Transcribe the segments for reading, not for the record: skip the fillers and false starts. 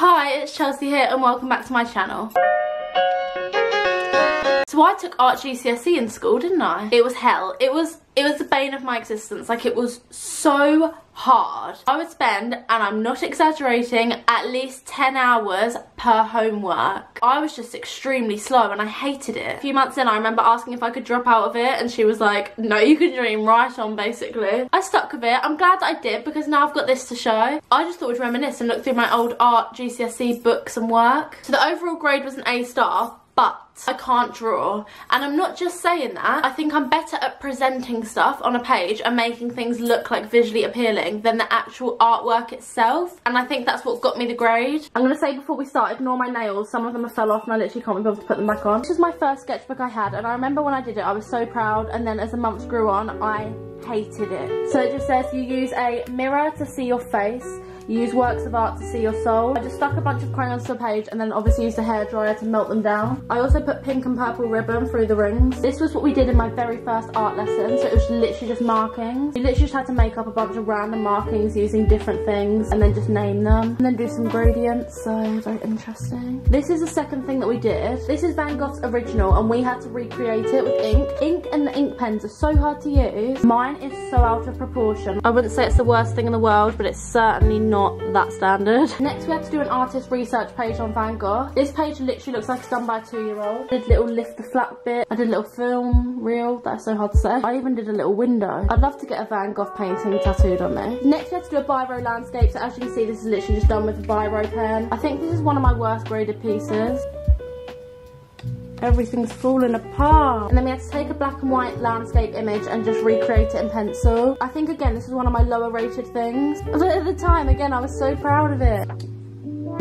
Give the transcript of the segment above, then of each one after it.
Hi, it's Chelsea here and welcome back to my channel. So I took Art GCSE in school, didn't I? It was hell. It was the bane of my existence. Like, it was so hard. I would spend, and I'm not exaggerating, at least 10 hours per homework. I was just extremely slow and I hated it. A few months in, I remember asking if I could drop out of it and she was like, no, you can dream right on, basically. I stuck with it. I'm glad that I did because now I've got this to show. I just thought we'd reminisce and look through my old Art GCSE books and work. So the overall grade was an A star. But I can't draw, and I'm not just saying that. I think I'm better at presenting stuff on a page and making things look like visually appealing than the actual artwork itself, and I think that's what got me the grade. I'm going to say before we start, ignore my nails. Some of them have fell off and I literally can't be bothered to put them back on. This is my first sketchbook I had, and I remember when I did it I was so proud, and then as the months grew on I hated it. So it just says you use a mirror to see your face. You use works of art to see your soul. I just stuck a bunch of crayons to a page and then obviously used a hairdryer to melt them down. I also put pink and purple ribbon through the rings. This was what we did in my very first art lesson, so it was literally just markings. You literally just had to make up a bunch of random markings using different things and then just name them. And then do some gradients, so very interesting. This is the second thing that we did. This is Van Gogh's original and we had to recreate it with ink. Ink and the ink pens are so hard to use. Mine is so out of proportion. I wouldn't say it's the worst thing in the world, but it's certainly not that standard. Next we had to do an artist research page on Van Gogh. This page literally looks like it's done by a 2-year-old. I did a little lift the flap bit. I did a little film reel. That's so hard to say. I even did a little window. I'd love to get a Van Gogh painting tattooed on me. Next we had to do a biro landscape. So as you can see, this is literally just done with a biro pen. I think this is one of my worst graded pieces. Everything's falling apart. And then we had to take a black and white landscape image and just recreate it in pencil. I think, again, this is one of my lower rated things. But at the time, again, I was so proud of it.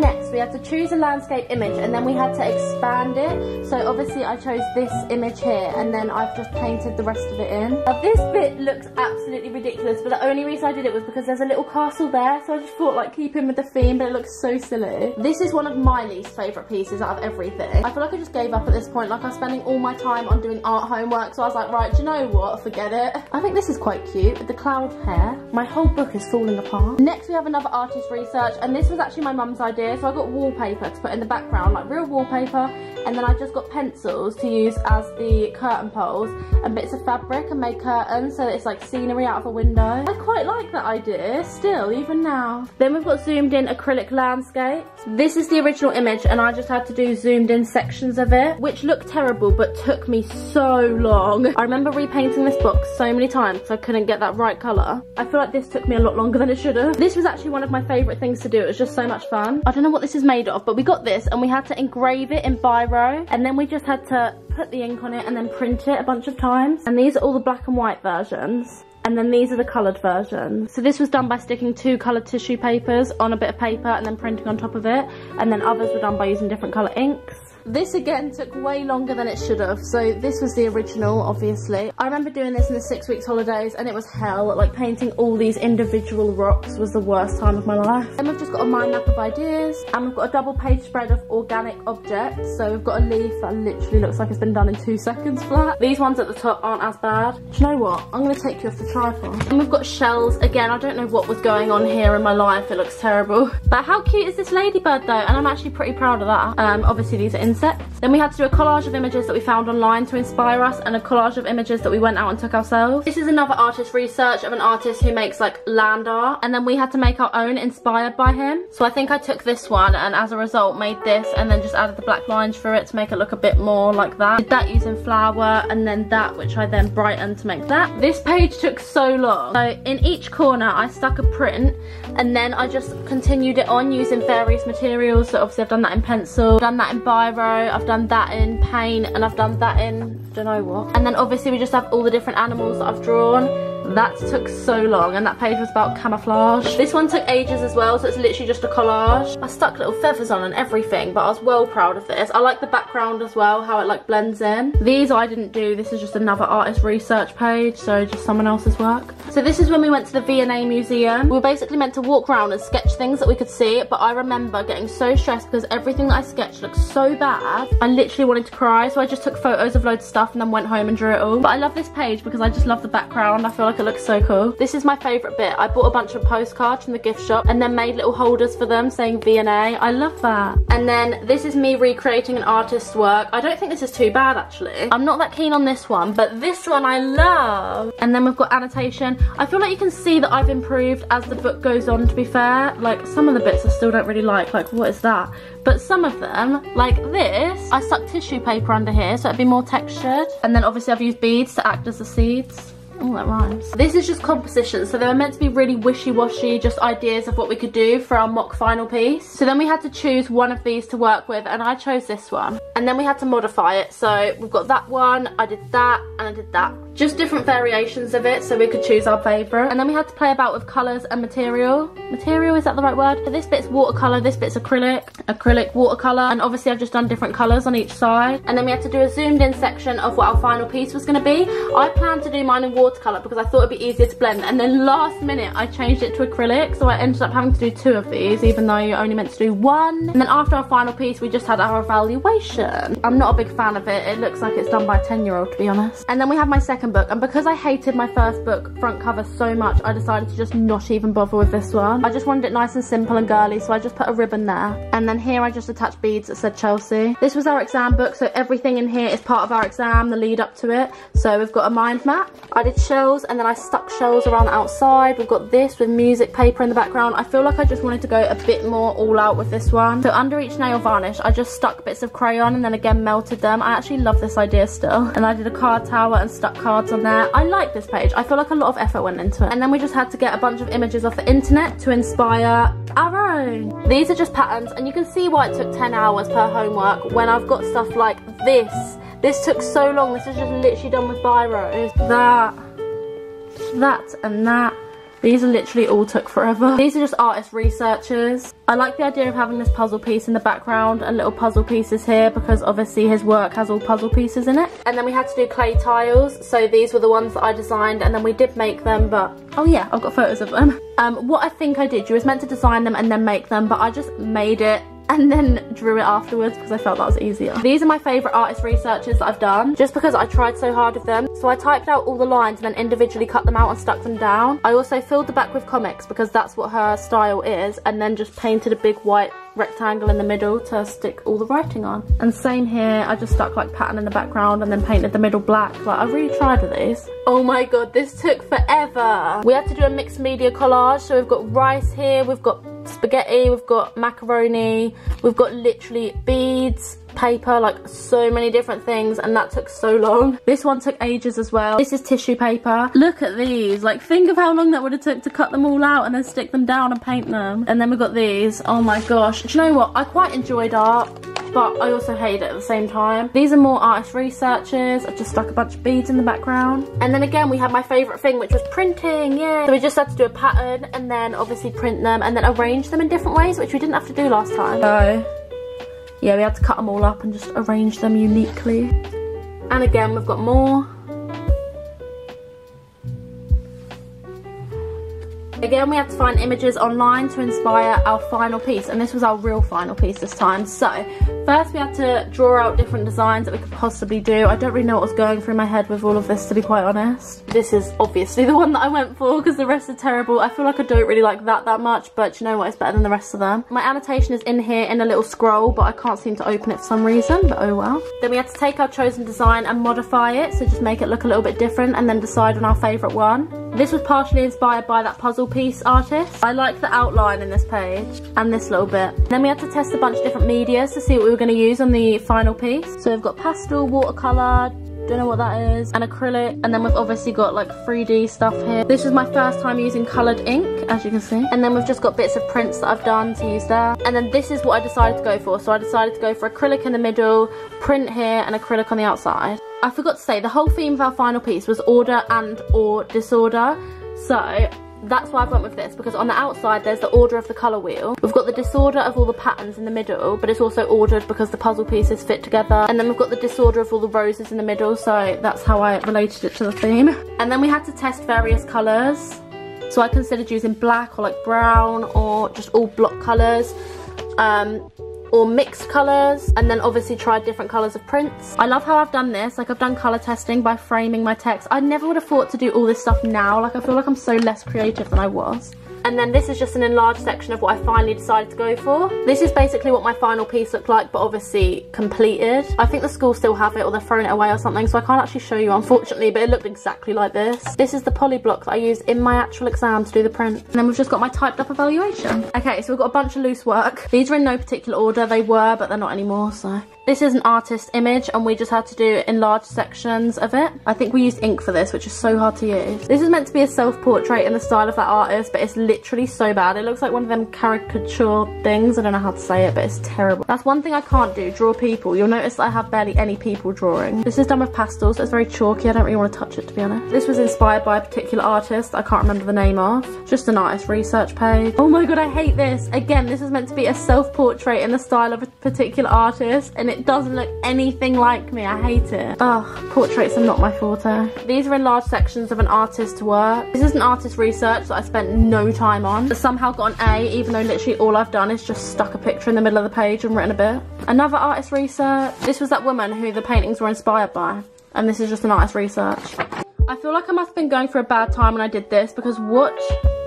Next, we had to choose a landscape image and then we had to expand it. So obviously I chose this image here and then I've just painted the rest of it in. Now this bit looks absolutely ridiculous, but the only reason I did it was because there's a little castle there, so I just thought, like, keep in with the theme, but it looks so silly. This is one of my least favourite pieces out of everything. I feel like I just gave up at this point. Like, I was spending all my time on doing art homework, so I was like, right, do you know what, forget it. I think this is quite cute with the cloud hair. My whole book is falling apart. Next we have another artist research, and this was actually my mum's idea. So I got wallpaper to put in the background, like real wallpaper, and then I just got pencils to use as the curtain poles and bits of fabric and made curtains so that it's like scenery out of a window. I quite like that idea still, even now. Then we've got zoomed in acrylic landscape. This is the original image and I just had to do zoomed in sections of it, which looked terrible but took me so long. I remember repainting this book so many times because I couldn't get that right colour. I feel like this took me a lot longer than it should have. This was actually one of my favourite things to do. It was just so much fun. I don't know what this is made of, but we got this and we had to engrave it in biro, and then we just had to put the ink on it and then print it a bunch of times. And these are all the black and white versions, and then these are the coloured versions. So this was done by sticking 2 coloured tissue papers on a bit of paper and then printing on top of it, and then others were done by using different colour inks. This again took way longer than it should have, so this was the original, obviously. I remember doing this in the 6 weeks holidays and it was hell. Like, painting all these individual rocks was the worst time of my life. Then we've just got a mind map of ideas, and we've got a double page spread of organic objects. So we've got a leaf that literally looks like it's been done in 2 seconds flat. These ones at the top aren't as bad. Do you know what? I'm going to take you off the tripod. And we've got shells. Again, I don't know what was going on here in my life. It looks terrible. But how cute is this ladybird though? And I'm actually pretty proud of that. Obviously these are insects. Then we had to do a collage of images that we found online to inspire us, and a collage of images that we went out and took ourselves. This is another artist research of an artist who makes like land art, and then we had to make our own inspired by him. So I think I took this one and as a result made this, and then just added the black lines through it to make it look a bit more like that. Did that using flour, and then that, which I then brightened to make that. This page took so long. So in each corner I stuck a print, and then I just continued it on using various materials. So obviously I've done that in pencil, I've done that in biro, I've done that in paint, and I've done that in don't know what. And then obviously we just have all the different animals that I've drawn. That took so long, and that page was about camouflage. This one took ages as well, so it's literally just a collage. I stuck little feathers on and everything, but I was well proud of this. I like the background as well, how it like blends in. These I didn't do. This is just another artist research page, so just someone else's work. So this is when we went to the V&A museum. We were basically meant to walk around and sketch things that we could see, but I remember getting so stressed because everything that I sketched looked so bad. I literally wanted to cry, so I just took photos of loads of stuff and then went home and drew it all. But I love this page because I just love the background. I feel like like it looks so cool. This is my favourite bit. I bought a bunch of postcards from the gift shop and then made little holders for them saying V&A. I love that. And then this is me recreating an artist's work. I don't think this is too bad actually. I'm not that keen on this one, but this one I love. And then we've got annotation. I feel like you can see that I've improved as the book goes on, to be fair. Like some of the bits I still don't really like what is that? But some of them, like this, I stuck tissue paper under here so it'd be more textured. And then obviously I've used beads to act as the seeds. Oh, that rhymes. This is just compositions, so they were meant to be really wishy-washy, just ideas of what we could do for our mock final piece. So then we had to choose one of these to work with, and I chose this one. And then we had to modify it, so we've got that one, I did that, and I did that. Just different variations of it, so we could choose our favourite. And then we had to play about with colours and material. Material, is that the right word? So this bit's watercolour, this bit's acrylic. Acrylic, watercolour, and obviously I've just done different colours on each side. And then we had to do a zoomed in section of what our final piece was going to be. I planned to do mine in watercolour because I thought it'd be easier to blend, and then last minute I changed it to acrylic, so I ended up having to do 2 of these even though you're only meant to do 1. And then after our final piece we just had our evaluation. I'm not a big fan of it. It looks like it's done by a 10-year-old, to be honest. And then we have my second book, and because I hated my first book front cover so much, I decided to just not even bother with this one. I just wanted it nice and simple and girly, so I just put a ribbon there. And then here I just attached beads that said Chelsea. This was our exam book, so everything in here is part of our exam, the lead up to it. So we've got a mind map. I did shells, and then I stuck shells around the outside. We've got this with music paper in the background. I feel like I just wanted to go a bit more all out with this one. So under each nail varnish, I just stuck bits of crayon and then again melted them. I actually love this idea still. And I did a card tower and stuck cards on there. I like this page. I feel like a lot of effort went into it. And then we just had to get a bunch of images off the internet to inspire our own. These are just patterns, and you can see why it took 10 hours per homework when I've got stuff like this. This took so long. This is just literally done with biros. That and that. These are literally all took forever. These are just artist researchers. I like the idea of having this puzzle piece in the background and little puzzle pieces here because obviously his work has all puzzle pieces in it. And then we had to do clay tiles. So these were the ones that I designed, and then we did make them, but oh yeah, I've got photos of them. What I think I did, you was meant to design them and then make them, but I just made it and then drew it afterwards because I felt that was easier. These are my favourite artist researchers that I've done, just because I tried so hard with them. So I typed out all the lines and then individually cut them out and stuck them down. I also filled the back with comics because that's what her style is, and then just painted a big white rectangle in the middle to stick all the writing on. And same here, I just stuck like pattern in the background and then painted the middle black. Like, I really tried with these. Oh my god, this took forever. We had to do a mixed media collage, so we've got rice here, we've got spaghetti, we've got macaroni, we've got literally beads, paper, like so many different things, and that took so long. This one took ages as well. This is tissue paper. Look at these. Like, think of how long that would have took to cut them all out and then stick them down and paint them. And then we've got these. Oh my gosh. Do you know what? I quite enjoyed art, but I also hate it at the same time. These are more artist researchers. I just stuck a bunch of beads in the background. And then again, we had my favourite thing, which was printing. Yeah. So we just had to do a pattern and then obviously print them and then arrange them in different ways, which we didn't have to do last time. So yeah, we had to cut them all up and just arrange them uniquely. And again, we've got more. Again, we had to find images online to inspire our final piece, and this was our real final piece this time. So first we had to draw out different designs that we could possibly do. I don't really know what was going through my head with all of this, to be quite honest. This is obviously the one that I went for because the rest are terrible. I feel like I don't really like that much, but you know what, it's better than the rest of them. My annotation is in here in a little scroll, but I can't seem to open it for some reason, but oh well. Then we had to take our chosen design and modify it, so just make it look a little bit different and then decide on our favourite one. This was partially inspired by that puzzle piece artist. I like the outline in this page and this little bit. Then we had to test a bunch of different medias to see what we were going to use on the final piece. So we've got pastel, watercolour, don't know what that is, and acrylic, and then we've obviously got like 3D stuff here. This was my first time using coloured ink, as you can see, and then we've just got bits of prints that I've done to use there. And then this is what I decided to go for. So I decided to go for acrylic in the middle, print here, and acrylic on the outside. I forgot to say, the whole theme of our final piece was order and or disorder, so that's why I went with this, because on the outside there's the order of the colour wheel. We've got the disorder of all the patterns in the middle, but it's also ordered because the puzzle pieces fit together. And then we've got the disorder of all the roses in the middle, so that's how I related it to the theme. And then we had to test various colours. So I considered using black or like brown or just all block colours. or mixed colours, and then obviously tried different colours of prints. I love how I've done this, like I've done colour testing by framing my text. I never would have thought to do all this stuff now, like I feel like I'm so less creative than I was. And then this is just an enlarged section of what I finally decided to go for. This is basically what my final piece looked like, but obviously completed. I think the school still have it, or they're throwing it away or something, so I can't actually show you unfortunately, but it looked exactly like this. This is the poly block that I used in my actual exam to do the print. And then we've just got my typed up evaluation. Okay, so we've got a bunch of loose work. These are in no particular order. They were, but they're not anymore, so. This is an artist image, and we just had to do enlarged sections of it. I think we used ink for this, which is so hard to use. This is meant to be a self-portrait in the style of that artist, but it's literally so bad. It looks like one of them caricature things. I don't know how to say it, but it's terrible. That's one thing I can't do, draw people. You'll notice that I have barely any people drawing. This is done with pastels, so it's very chalky. I don't really want to touch it, to be honest. This was inspired by a particular artist I can't remember the name of. Just an artist research page. Oh my god, I hate this. Again, this is meant to be a self-portrait in the style of a particular artist, and it doesn't look anything like me. I hate it. Ugh, portraits are not my forte. These are enlarged sections of an artist's work. This is an artist research that I spent no time on, but somehow got an A, even though literally all I've done is just stuck a picture in the middle of the page and written a bit. Another artist research. This was that woman who the paintings were inspired by, and this is just an artist research. I feel like I must have been going through a bad time when I did this, because what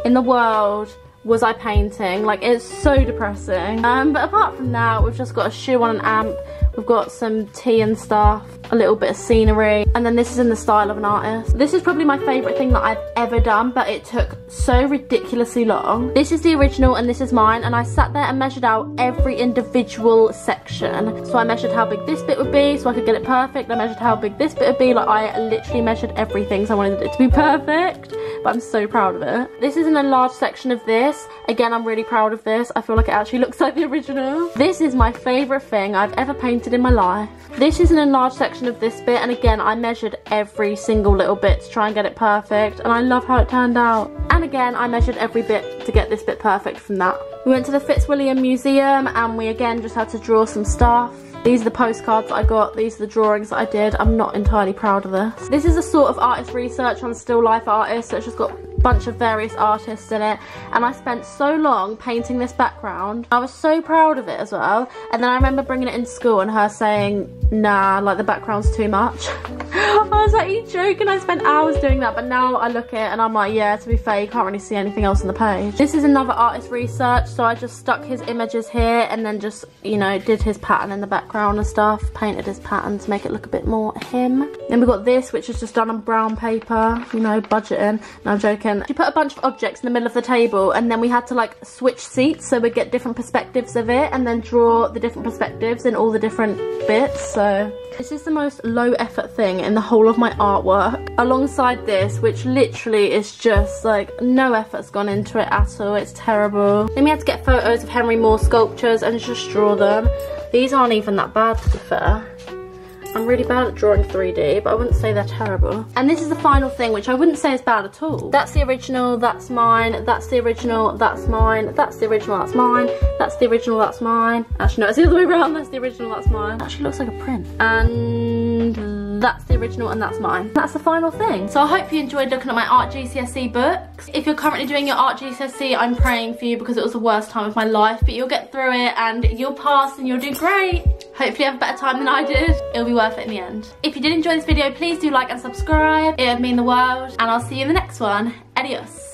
in the world was I painting? Like, it's so depressing. But apart from that, we've just got a shoe on an amp. We've got some tea and stuff, a little bit of scenery, and then this is in the style of an artist. This is probably my favourite thing that I've ever done, but it took so ridiculously long. This is the original and this is mine, and I sat there and measured out every individual section. So I measured how big this bit would be so I could get it perfect. I measured how big this bit would be. Like, I literally measured everything, so I wanted it to be perfect, but I'm so proud of it. This is an enlarged section of this. Again, I'm really proud of this. I feel like it actually looks like the original. This is my favourite thing I've ever painted in my life. This is an enlarged section of this bit, and again, I measured every single little bit to try and get it perfect, and I love how it turned out. And again, I measured every bit to get this bit perfect from that. We went to the Fitzwilliam Museum, and we again just had to draw some stuff. These are the postcards that I got. These are the drawings that I did. I'm not entirely proud of this. This is a sort of artist research on still life artists, so it's just got a bunch of various artists in it, and I spent so long painting this background. I was so proud of it as well, and then I remember bringing it in school and her saying, nah, like the background's too much. I was like, are you joking? I spent hours doing that, but now I look at it and I'm like, yeah, to be fair, you can't really see anything else on the page. This is another artist research, so I just stuck his images here and then just, you know, did his pattern in the background and stuff, painted his pattern to make it look a bit more him. Then we've got this, which is just done on brown paper, you know, budgeting. No, I'm joking. She put a bunch of objects in the middle of the table, and then we had to like switch seats so we'd get different perspectives of it and then draw the different perspectives in all the different bits. So this is the most low effort thing in the whole of my artwork, alongside this, which literally is just like no effort's gone into it at all. It's terrible. Then we had to get photos of Henry Moore sculptures and just draw them. These aren't even that bad, to be fair. I'm really bad at drawing 3D, but I wouldn't say they're terrible. And this is the final thing, which I wouldn't say is bad at all. That's the original, that's mine. That's the original, that's mine. That's the original, that's mine. That's the original, that's mine. Actually, no, it's the other way around. That's the original, that's mine. It actually looks like a print. And that's the original and that's mine. That's the final thing. So I hope you enjoyed looking at my Art GCSE books. If you're currently doing your Art GCSE, I'm praying for you because it was the worst time of my life, but you'll get through it and you'll pass and you'll do great. Hopefully you have a better time than I did. It'll be worth it in the end. If you did enjoy this video, please do like and subscribe. It would mean the world. And I'll see you in the next one. Adios.